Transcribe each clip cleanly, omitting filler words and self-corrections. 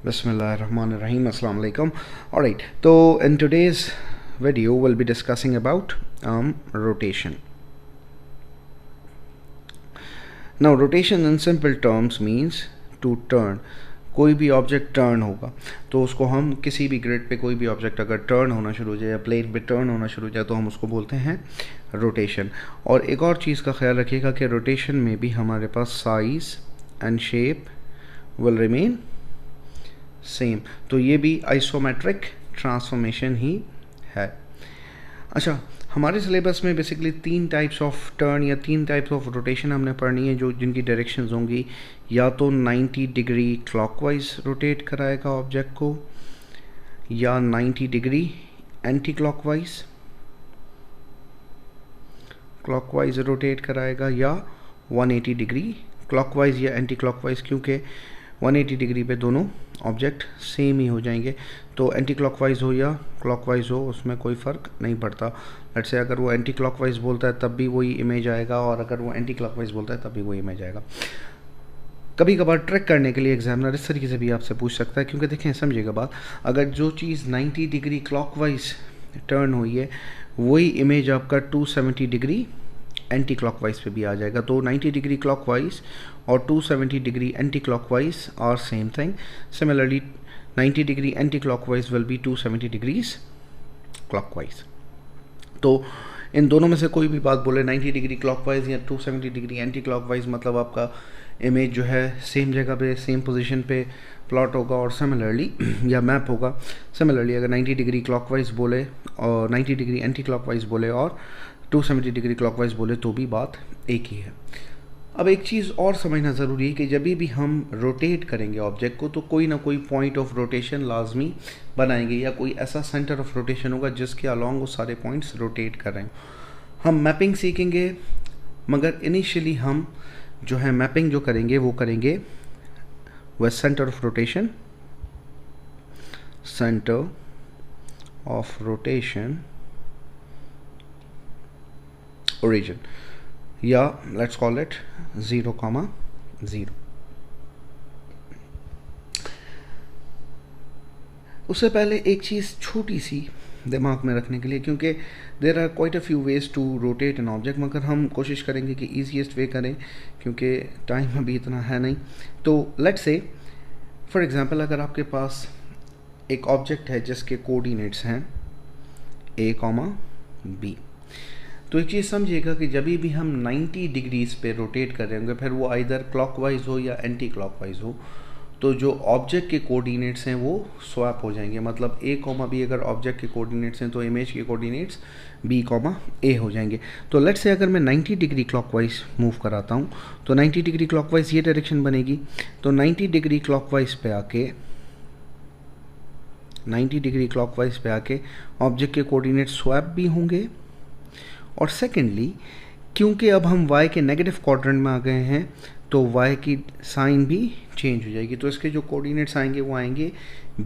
Bismillahirrahmanirrahim. Assalamu alaikum. Alright, so in today's video we'll be discussing about rotation. Now rotation in simple terms means to turn. कोई भी object turn होगा तो उसको हम किसी भी ग्रिड पे कोई भी ऑब्जेक्ट अगर टर्न होना शुरू हो जाए या प्लेन पे टर्न होना शुरू हो जाए तो हम उसको बोलते हैं रोटेशन। और एक और चीज़ का ख्याल रखिएगा कि रोटेशन में भी हमारे पास size and shape will remain same, तो ये भी आइसोमेट्रिक ट्रांसफॉर्मेशन ही है। अच्छा, हमारे सिलेबस में बेसिकली 3 टाइप्स ऑफ टर्न या 3 टाइप्स ऑफ रोटेशन हमने पढ़नी है, जो जिनकी डायरेक्शंस होंगी या तो 90 डिग्री क्लॉकवाइज रोटेट कराएगा ऑब्जेक्ट को, या 90 डिग्री एंटी क्लॉकवाइज रोटेट कराएगा, या 180 डिग्री क्लॉकवाइज या एंटी क्लॉकवाइज, क्योंकि 180 डिग्री पे दोनों ऑब्जेक्ट सेम ही हो जाएंगे। तो एंटी क्लॉकवाइज हो या क्लॉकवाइज हो उसमें कोई फ़र्क नहीं पड़ता। लेट्स से अगर वो एंटी क्लॉकवाइज बोलता है तब भी वही इमेज आएगा, और अगर वो एंटी क्लॉकवाइज बोलता है तब भी वही इमेज आएगा। कभी कभार ट्रैक करने के लिए एग्जामिनर इस तरीके से भी आपसे पूछ सकता है, क्योंकि देखें समझिएगा बात, अगर जो चीज़ 90 डिग्री क्लॉकवाइज टर्न हुई है वही इमेज आपका 270 डिग्री एंटी क्लॉकवाइज पे भी आ जाएगा। तो 90 डिग्री क्लॉकवाइज और 270 degree anti clockwise are same thing. Similarly 90 degree anti clockwise will be 270 degrees clockwise. तो इन दोनों में से कोई भी बात बोले 90 डिग्री क्लॉकवाइज या 270 डिग्री एंटी क्लॉकवाइज, मतलब आपका इमेज जो है सेम जगह पे सेम पोजीशन पे प्लॉट होगा और सिमिलरली या मैप होगा। सिमिलरली अगर 90 डिग्री क्लॉकवाइज बोले और 90 डिग्री एंटी क्लॉकवाइज बोले और 270 डिग्री क्लॉकवाइज बोले तो भी बात एक ही है। अब एक चीज़ और समझना ज़रूरी है कि जब भी हम रोटेट करेंगे ऑब्जेक्ट को तो कोई ना कोई पॉइंट ऑफ रोटेशन लाजमी बनाएंगे, या कोई ऐसा सेंटर ऑफ रोटेशन होगा जिसके अलॉन्ग वो सारे पॉइंट्स रोटेट कर रहे हैं। हम मैपिंग सीखेंगे, मगर इनिशियली हम जो है मैपिंग जो करेंगे वो करेंगे वह सेंटर ऑफ रोटेशन origin, या लेट्स कॉल इट 0,0। उससे पहले एक चीज़ छोटी सी दिमाग में रखने के लिए, क्योंकि there are quite a few ways to rotate an object, मगर हम कोशिश करेंगे कि ईजीएस्ट वे करें क्योंकि टाइम अभी इतना है नहीं। तो लेट्स से फॉर एग्जांपल अगर आपके पास एक ऑब्जेक्ट है जिसके कोऑर्डिनेट्स हैं a, b, तो एक चीज़ समझिएगा कि जब भी हम 90 डिग्रीज पे रोटेट कर रहे होंगे, फिर वो आइदर क्लॉकवाइज हो या एंटी क्लॉकवाइज हो, तो जो ऑब्जेक्ट के कोऑर्डिनेट्स हैं वो स्वैप हो जाएंगे। मतलब a, b अगर ऑब्जेक्ट के कोऑर्डिनेट्स हैं तो इमेज के कोऑर्डिनेट्स b, a हो जाएंगे। तो लेट्स से अगर मैं 90 डिग्री क्लॉकवाइज मूव कराता हूँ तो 90 डिग्री क्लॉकवाइज ये डायरेक्शन बनेगी। तो 90 डिग्री क्लॉकवाइज पे आके ऑब्जेक्ट के कोऑर्डिनेट स्वैप भी होंगे, और सेकेंडली क्योंकि अब हम y के नेगेटिव क्वाड्रेंट में आ गए हैं तो y की साइन भी चेंज हो जाएगी। तो इसके जो कोऑर्डिनेट्स आएंगे वो आएंगे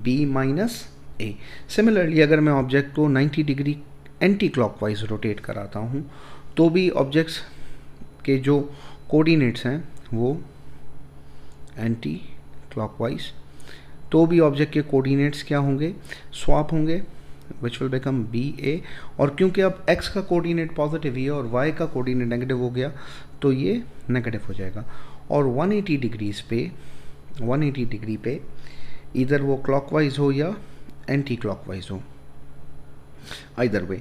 b माइनस a। सिमिलरली अगर मैं ऑब्जेक्ट को 90 डिग्री एंटी क्लॉकवाइज रोटेट कराता हूँ तो भी ऑब्जेक्ट्स के जो कोऑर्डिनेट्स हैं वो एंटी क्लॉकवाइज, तो भी ऑब्जेक्ट के कोऑर्डिनेट्स क्या होंगे, स्वैप होंगे, विच विल बिकम BA। और क्योंकि अब x का कोऑर्डिनेट पॉजिटिव ही है और y का कोऑर्डिनेट नेगेटिव हो गया तो ये नेगेटिव हो जाएगा। और 180 डिग्री पे इधर वो क्लॉकवाइज हो या एंटी क्लॉकवाइज हो, आइदर वे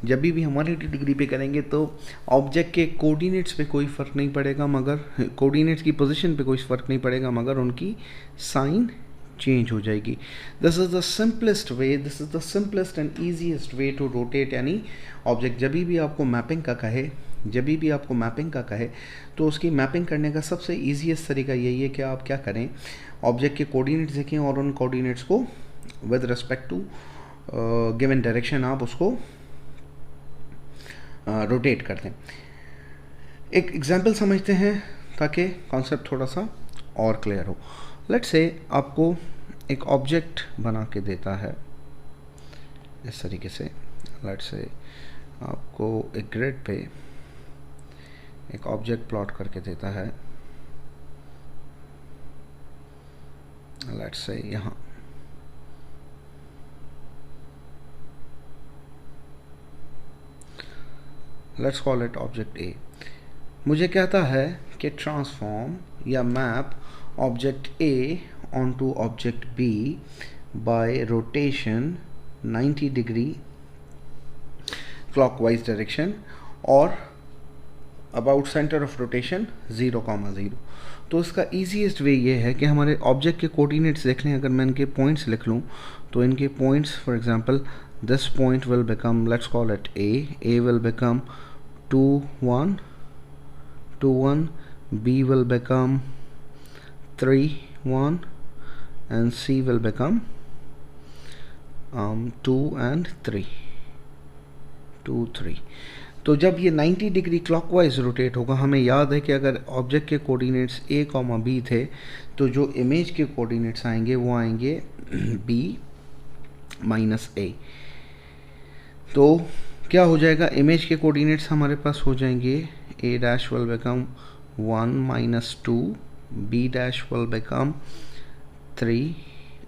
जब भी हम 180 डिग्री पे करेंगे तो ऑब्जेक्ट के कोऑर्डिनेट्स पे कोई फ़र्क नहीं पड़ेगा, मगर कोऑर्डिनेट्स की पोजीशन पे कोई फ़र्क नहीं पड़ेगा, मगर उनकी साइन चेंज हो जाएगी। This is the simplest and easiest way to rotate any object. जब भी आपको मैपिंग का कहे तो उसकी मैपिंग करने का सबसे ईजीएस्ट तरीका यही है कि आप क्या करें, ऑब्जेक्ट के कोऑर्डिनेट्स देखें और उन कोऑर्डिनेट्स को with respect to given direction आप उसको रोटेट कर दें। एक एग्जांपल समझते हैं ताकि कॉन्सेप्ट थोड़ा सा और क्लियर हो। लेट्स से आपको एक ऑब्जेक्ट बना के देता है इस तरीके से। लेट्स से आपको एक ग्रिड पे एक ऑब्जेक्ट प्लॉट करके देता है, लेट्स से यहाँ let's call it object A. मुझे कहता है कि ट्रांसफॉर्म या map object A onto object B by rotation 90 degree clockwise direction और अबाउट सेंटर ऑफ रोटेशन 0,0। तो इसका ईजीएस्ट वे ये है कि हमारे ऑब्जेक्ट के कोऑर्डिनेट्स देख लें। अगर मैं इनके पॉइंट्स लिख लूँ तो इनके points, for example this point will become, let's call it A will become 2 1 2 1, B will become 3 1, and C will become 2 and 3 2 3। तो जब ये 90 डिग्री क्लॉकवाइज रोटेट होगा, हमें याद है कि अगर ऑब्जेक्ट के कोऑर्डिनेट्स A, B थे तो जो इमेज के कोऑर्डिनेट्स आएंगे वो आएंगे B माइनस A। तो क्या हो जाएगा, इमेज के कोऑर्डिनेट्स हमारे पास हो जाएंगे A dash will become 1 minus 2, B dash will become 3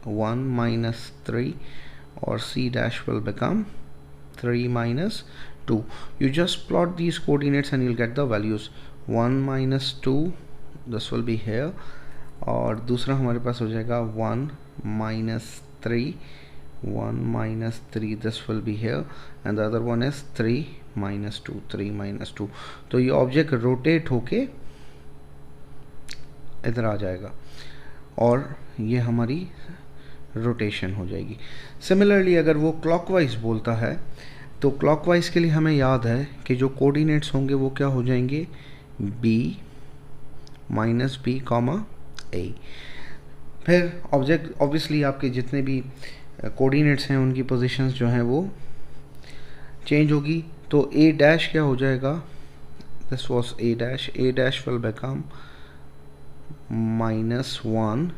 1 minus 3, or C dash will become 3 minus 2। You just plot these coordinates and you'll get the values। 1 minus 2, this will be here, और दूसरा हमारे पास हो जाएगा 1 minus 3 1 minus 3, this will be here, and the other one is 3 minus 2 3 minus 2। तो ये object rotate होके इधर आ जाएगा और ये हमारी रोटेशन हो जाएगी। सिमिलरली अगर वो क्लॉकवाइज बोलता है तो क्लॉकवाइज के लिए हमें याद है कि जो कोऑर्डिनेट्स होंगे वो क्या हो जाएंगे, B minus B comma A। फिर ऑब्जेक्ट ऑब्वियसली आपके जितने भी कोऑर्डिनेट्स हैं उनकी पोजीशंस जो हैं वो चेंज होगी। तो A डैश क्या हो जाएगा, this was A dash will become -1,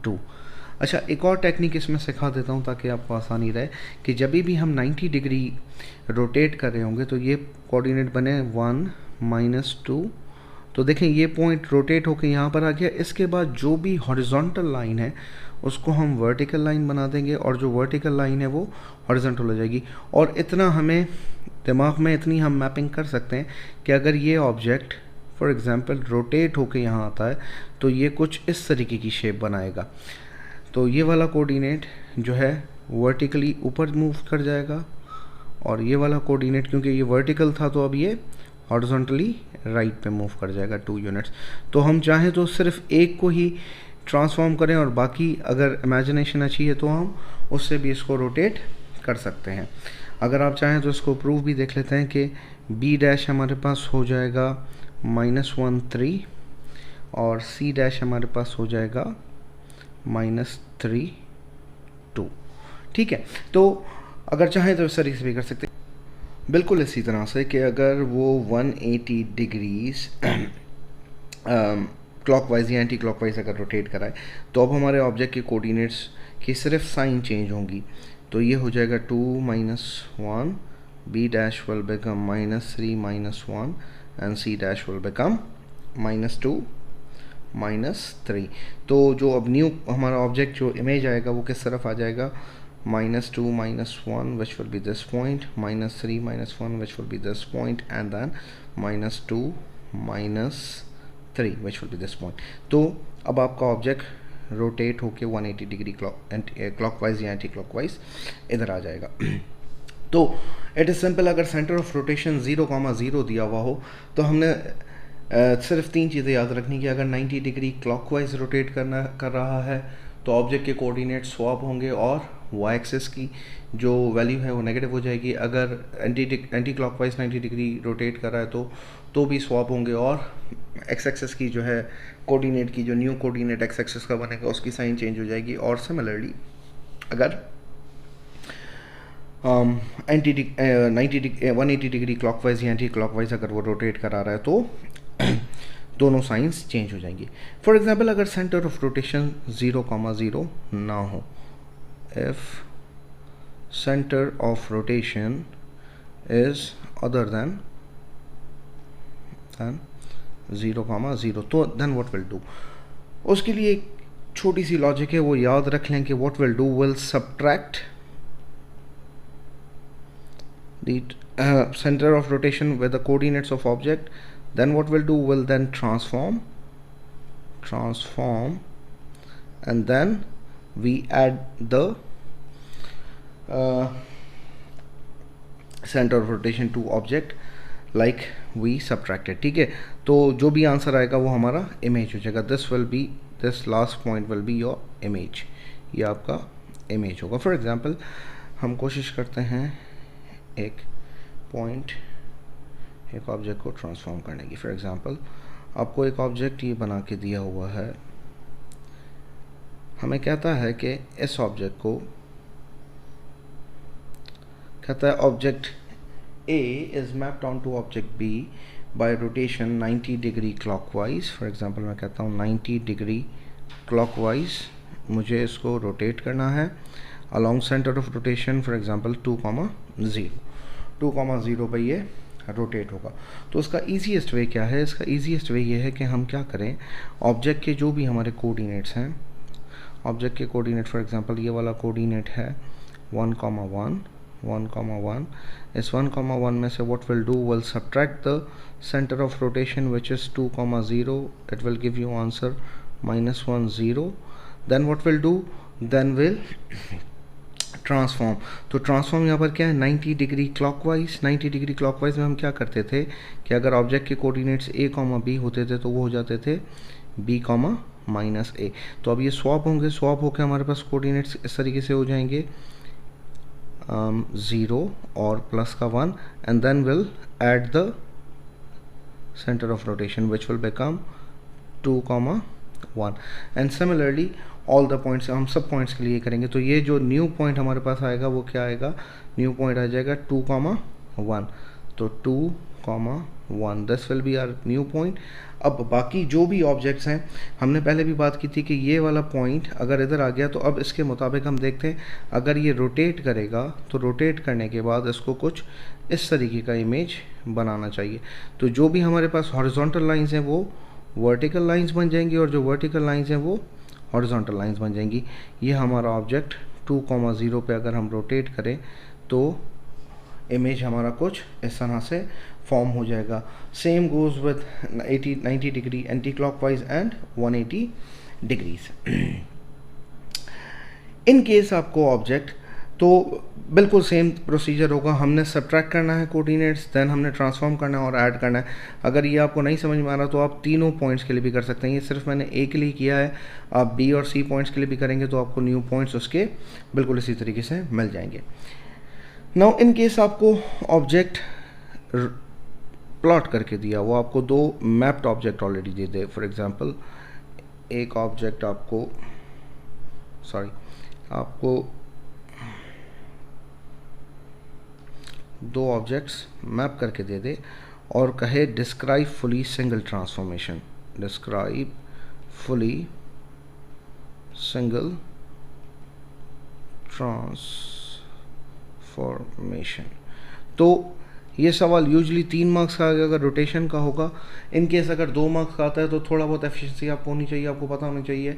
2। अच्छा, एक और टेक्निक इसमें सिखा देता हूँ ताकि आपको आसानी रहे कि जब भी हम 90 डिग्री रोटेट कर रहे होंगे तो ये कोऑर्डिनेट बने 1 -2। तो देखें ये पॉइंट रोटेट होकर यहाँ पर आ गया। इसके बाद जो भी हॉरिजॉन्टल लाइन है उसको हम वर्टिकल लाइन बना देंगे और जो वर्टिकल लाइन है वो हॉरिजॉन्टल हो जाएगी। और इतना हमें दिमाग में इतनी हम मैपिंग कर सकते हैं कि अगर ये ऑब्जेक्ट फॉर एग्जांपल रोटेट होके यहाँ आता है तो ये कुछ इस तरीके की शेप बनाएगा। तो ये वाला कोऑर्डिनेट जो है वर्टिकली ऊपर मूव कर जाएगा और ये वाला कोऑर्डिनेट क्योंकि ये वर्टिकल था तो अब ये हॉरिजॉन्टली राइट पे मूव कर जाएगा 2 यूनिट्स। तो हम चाहें तो सिर्फ एक को ही ट्रांसफॉर्म करें और बाकी अगर इमेजिनेशन अच्छी है तो हम उससे भी इसको रोटेट कर सकते हैं। अगर आप चाहें तो इसको प्रूफ भी देख लेते हैं कि B डैश हमारे पास हो जाएगा -1 3 और C डैश हमारे पास हो जाएगा -3 2। ठीक है, तो अगर चाहें तो इस तरीके से भी कर सकते हैं, बिल्कुल इसी तरह से कि अगर वो 180 डिग्रीज क्लॉकवाइज या एंटी क्लॉकवाइज अगर रोटेट कराए तो अब हमारे ऑब्जेक्ट के कोऑर्डिनेट्स की सिर्फ साइन चेंज होंगी। तो ये हो जाएगा 2 -1, B dash will become -3 -1 and C dash will become -2 -3। तो जो अब न्यू हमारा ऑब्जेक्ट जो इमेज आएगा वो किस तरफ आ जाएगा, -2 -1 which will be this point, -3 -1 which will be this point, and then -2 -3 which will be this point। तो अब आपका ऑब्जेक्ट रोटेट होके 180 डिग्री क्लॉकवाइज या एंटी क्लॉकवाइज इधर आ जाएगा। तो इट इज़ सिंपल। अगर सेंटर ऑफ रोटेशन 0,0 दिया हुआ हो तो हमने सिर्फ 3 चीज़ें याद रखनी कि अगर 90 डिग्री क्लॉकवाइज रोटेट कर रहा है तो ऑब्जेक्ट के कोऑर्डिनेट स्वैप होंगे और वाई एक्सिस की जो वैल्यू है वो नेगेटिव हो जाएगी। अगर एंटी क्लॉकवाइज 90 डिग्री रोटेट कर रहा है तो भी स्वैप होंगे और एक्स एक्सिस की जो है कोऑर्डिनेट की जो न्यू कोऑर्डिनेट एक्स एक्सिस का बनेगा उसकी साइन चेंज हो जाएगी। और सिमिलरली अगर 180 डिग्री क्लॉकवाइज या एंटी क्लॉकवाइज अगर वो रोटेट करा रहा है तो दोनों साइंस चेंज हो जाएंगी। फॉर एग्जांपल अगर सेंटर ऑफ रोटेशन 0,0 ना हो, if centre of rotation is other than 0,0। तो देन व्हाट विल डू, उसके लिए एक छोटी सी लॉजिक है, वो याद रख लें कि what will do, will subtract the center of rotation with the coordinates of object, then what will do, will then transform, and then we add the center of rotation to object like we subtracted। ठीक है, तो जो भी answer आएगा वो हमारा image हो जाएगा। This last point will be your image, ये आपका इमेज होगा। फॉर एग्जांपल हम कोशिश करते हैं एक पॉइंट, एक ऑब्जेक्ट को ट्रांसफॉर्म करने की। फॉर एग्जांपल आपको एक ऑब्जेक्ट ये बना के दिया हुआ है, हमें कहता है कि इस ऑब्जेक्ट को कहता है object A is mapped onto object B by rotation 90 degree clockwise। For example मैं कहता हूँ 90 डिग्री clockwise मुझे इसको रोटेट करना है along center of rotation, for example 2,0 पे ये रोटेट होगा। तो उसका ईजीएस्ट वे क्या है, इसका ईजीएस्ट वे ये है कि हम क्या करें, ऑब्जेक्ट के जो भी हमारे कोऑर्डिनेट्स हैं, ऑब्जेक्ट के कोऑर्डिनेट फॉर एग्जांपल ये वाला कोऑर्डिनेट है 1,1, 1,1। इस 1,1 में से what will do, will subtract the centre of rotation which is 2,0, it will give you answer -1,0। Then what will do, then will transform. तो ट्रांसफॉर्म यहाँ पर क्या है, 90 डिग्री क्लॉकवाइज। 90 डिग्री क्लॉकवाइज में हम क्या करते थे कि अगर ऑब्जेक्ट के कोऑर्डिनेट्स a, b होते थे तो वो हो जाते थे b, -a। तो अब ये स्वैप होंगे, स्वैप होकर हमारे पास कोऑर्डिनेट्स इस तरीके से हो जाएंगे 0 और प्लस का 1, and then will add the centre of rotation which will become 2,1। And similarly all the points, हम सब पॉइंट्स के लिए करेंगे। तो ये जो न्यू पॉइंट हमारे पास आएगा वो क्या आएगा, न्यू पॉइंट आ जाएगा 2,1। तो 2,1 this will be our new point. अब बाकी जो भी ऑब्जेक्ट्स हैं, हमने पहले भी बात की थी कि ये वाला पॉइंट अगर इधर आ गया तो अब इसके मुताबिक हम देखते हैं, अगर ये रोटेट करेगा तो रोटेट करने के बाद इसको कुछ इस तरीके का इमेज बनाना चाहिए। तो जो भी हमारे पास हॉरिजॉन्टल लाइंस हैं वो वर्टिकल लाइंस बन जाएंगी, और जो वर्टिकल लाइंस हैं वो हॉरिजॉन्टल लाइंस बन जाएंगी। ये हमारा ऑब्जेक्ट 2,0 पे अगर हम रोटेट करें तो इमेज हमारा कुछ इस तरह से फॉर्म हो जाएगा। Same goes with 90 degree anti clockwise and 180 degrees. In case आपको ऑब्जेक्ट, तो बिल्कुल सेम प्रोसीजर होगा, हमने सब्ट्रैक्ट करना है कोऑर्डिनेट्स, देन हमने ट्रांसफॉर्म करना है और ऐड करना है। अगर ये आपको नहीं समझ में आ रहा तो आप तीनों पॉइंट्स के लिए भी कर सकते हैं, ये सिर्फ मैंने ए के लिए किया है। आप बी और सी पॉइंट्स के लिए भी करेंगे तो आपको न्यू पॉइंट्स उसके बिल्कुल इसी तरीके से मिल जाएंगे। नाउ इन केस आपको ऑब्जेक्ट प्लॉट करके दिया, वो आपको दो mapped object already they they. For example एक ऑब्जेक्ट आपको दो ऑब्जेक्ट्स मैप करके दे दे और कहे describe fully single transformation, describe fully single transformation. तो ये सवाल यूजली 3 मार्क्स का अगर रोटेशन का होगा। इन केस अगर 2 मार्क्स का आता है तो थोड़ा बहुत एफिशिएंसी आपको होनी चाहिए, आपको पता होनी चाहिए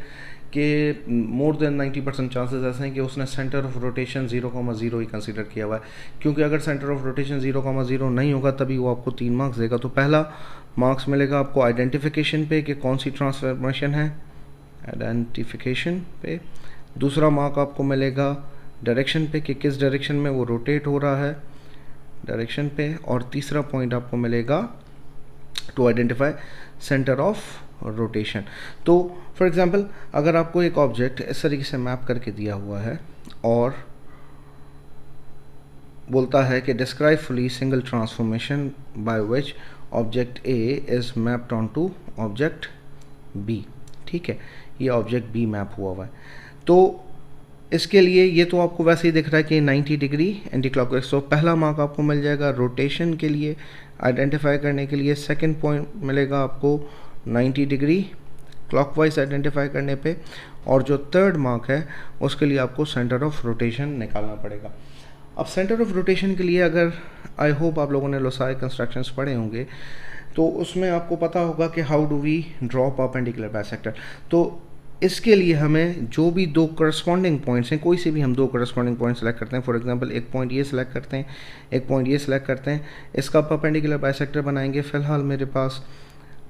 कि मोर देन 90% चांसेस ऐसे हैं कि उसने centre of rotation 0,0 he consider किया हुआ है, क्योंकि अगर सेंटर ऑफ रोटेशन 0,0 नहीं होगा तभी वो आपको 3 मार्क्स देगा। तो पहला मार्क्स मिलेगा आपको आइडेंटिफिकेशन पे कि कौन सी ट्रांसफॉर्मेशन है, आइडेंटिफिकेशन पे। दूसरा मार्क आपको मिलेगा डायरेक्शन पे कि किस डायरेक्शन में वो रोटेट हो रहा है, डायरेक्शन पे। और तीसरा पॉइंट आपको मिलेगा to identify centre of rotation. तो फॉर एग्जांपल अगर आपको एक ऑब्जेक्ट इस तरीके से मैप करके दिया हुआ है और बोलता है कि describe fully single transformation by which object A is mapped on to object B, ठीक है, ये ऑब्जेक्ट बी मैप हुआ है। तो इसके लिए ये तो आपको वैसे ही दिख रहा है कि 90 डिग्री एंटी क्लॉकवाइज। तो पहला मार्क आपको मिल जाएगा रोटेशन के लिए, आइडेंटिफाई करने के लिए। सेकंड पॉइंट मिलेगा आपको 90 डिग्री क्लॉकवाइज आइडेंटिफाई करने पे, और जो थर्ड मार्क है उसके लिए आपको सेंटर ऑफ रोटेशन निकालना पड़ेगा। अब सेंटर ऑफ रोटेशन के लिए अगर आई होप आप लोगों ने लोसाई कंस्ट्रक्शंस पढ़े होंगे, तो उसमें आपको पता होगा कि how do we draw perpendicular bisector. तो इसके लिए हमें जो भी दो करस्पॉन्डिंग पॉइंट्स हैं, कोई से भी हम दो करस्पॉन्डिंग पॉइंट सेलेक्ट करते हैं, फॉर एग्जांपल एक पॉइंट ये सिलेक्ट करते हैं, एक पॉइंट ये सिलेक्ट करते हैं, इसका परपेंडिकुलर बाइसेक्टर बनाएंगे। फ़िलहाल मेरे पास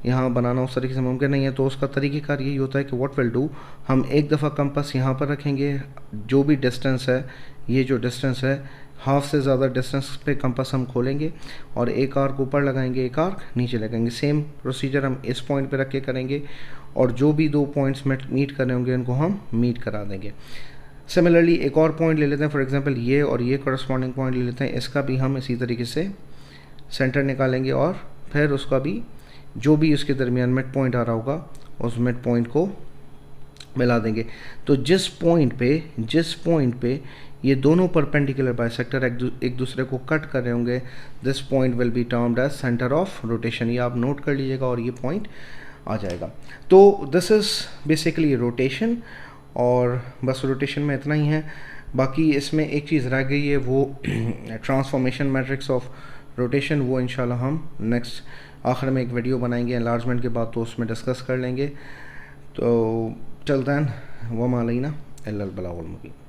यहाँ बनाना उस तरीके से मुमकिन नहीं है, तो उसका तरीक़ेकार यही होता है कि व्हाट विल डू, हम एक दफ़ा कंपास यहाँ पर रखेंगे, जो भी डिस्टेंस है, ये जो डिस्टेंस है हाफ से ज़्यादा डिस्टेंस पे कंपास हम खोलेंगे और एक आर्क ऊपर लगाएंगे, एक आर्क नीचे लगाएंगे। सेम प्रोसीजर हम इस पॉइंट पे रख के करेंगे और जो भी दो पॉइंट्स मीट करने होंगे उनको हम मीट करा देंगे। सिमिलरली एक और पॉइंट ले लेते हैं, फॉर एग्जांपल ये और ये करस्पॉन्डिंग पॉइंट ले लेते हैं, इसका भी हम इसी तरीके से सेंटर निकालेंगे और फिर उसका भी जो भी उसके दरमियान मिड पॉइंट आ रहा होगा उस मिड पॉइंट को मिला देंगे। तो जिस पॉइंट पे ये दोनों परपेंडिकुलर बाइसेक्टर एक दूसरे को कट कर रहे होंगे, this point will be termed as centre of rotation. ये आप नोट कर लीजिएगा और ये पॉइंट आ जाएगा। तो दिस इज़ बेसिकली रोटेशन, और बस रोटेशन में इतना ही है। बाकी इसमें एक चीज़ रह गई है, वो ट्रांसफॉर्मेशन मैट्रिक्स ऑफ रोटेशन, वो इंशाल्लाह हम नेक्स्ट आखिर में एक वीडियो बनाएंगे एनलार्जमेंट के बाद, तो उसमें डिस्कस कर लेंगे। तो टिल देन वमा अलैना इल्लल बलागुल मुबीन।